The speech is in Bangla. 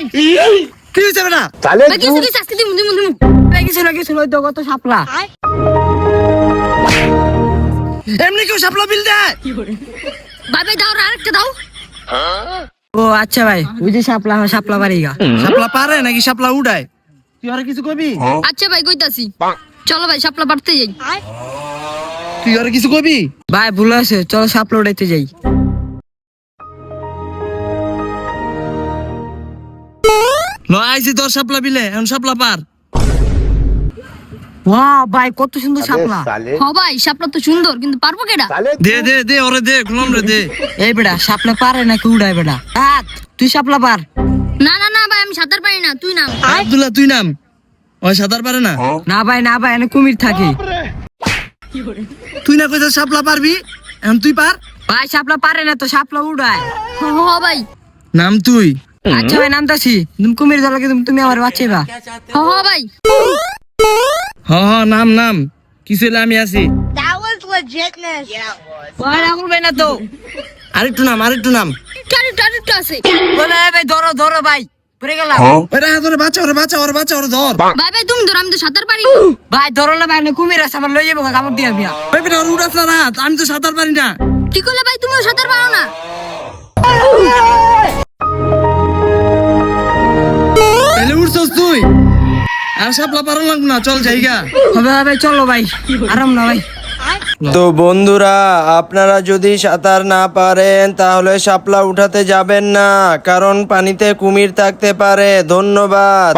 ভাই কি হয়েছে বেটা? ভাই কিছু কিছু আজকে দিমু দিমু দিমু কিছু নয় তো কত শাপলা। এমনি কেউ শাপলা বিল দেয়? ভাই ভাই দাও আরেকটা দাও। ও আচ্ছা ভাই, ওই যে শাপলা পারিগা। শাপলা পারে নাকি শাপলা উড়ায়? তুই আর কিছু কবি? আচ্ছা ভাই কইতাছি, চলো ভাই শাপলা পারতে যাই। তুই আর কিছু কবি? ভাই ভুল আছে, চলো শাপলা উড়াইতে যাই। আইসি তোর শাপলা বিলে, এখন শাপলা পার। ওয়াও ভাই কত সুন্দর শাপলা। হ ভাই শাপলা তো সুন্দর, কিন্তু পারবো কেডা? দে ওরে দে, গোলাম রে দে। এই বেটা শাপলা পারে নাকি উড়ায় বেটা? তুই শাপলা পার। না না না ভাই আমি সাঁতার পারি না, তুই নাম। আব্দুল্লাহ তুই নাম। ওই সাঁতার পারে না? না ভাই এনে কুমির থাকে। তুই না কইছিস শাপলা পারবি, এখন তুই পার। ভাই শাপলা পারে না তো, শাপলা উড়ায়। হ ভাই। নাম তুই। আচ্ছা ভাই নামতাছি, তুমি কুমির দলকে তুমি আমার বাঁচাইবা। হ ভাই। নাম কিছু হলে আমি আছি। That was legitness. Yeah, it was. ভাই রাহুল ভাই না তো, আরেকটু নাম। আরেকটু আছে। ভাই ধরো ভাই, পড়ে গেলাম। ধরে বাঁচা ওরে ধর। ভাই ভাই তুমি ধরো, আমি তো সাঁতার পারি। ভাই ধরো না ভাই, কুমির আছে আমার, লই যাবো কামড় দিয়া বিয়া। ভাই বেটা উড়াছ না, আমি তো সাঁতার পারি না। কি করলে ভাই, তুমিও সাঁতার পারো না? তাহলে উড়ছস তুই, আর শাপলা পারো লাগবে না, চল জায়গা হবে ভাই, চলো ভাই, আরাম না ভাই। তো বন্ধুরা, আপনারা যদি সাঁতার না পারেন তাহলে শাপলা উঠাতে যাবেন না, কারণ পানিতে কুমির থাকতে পারে। ধন্যবাদ।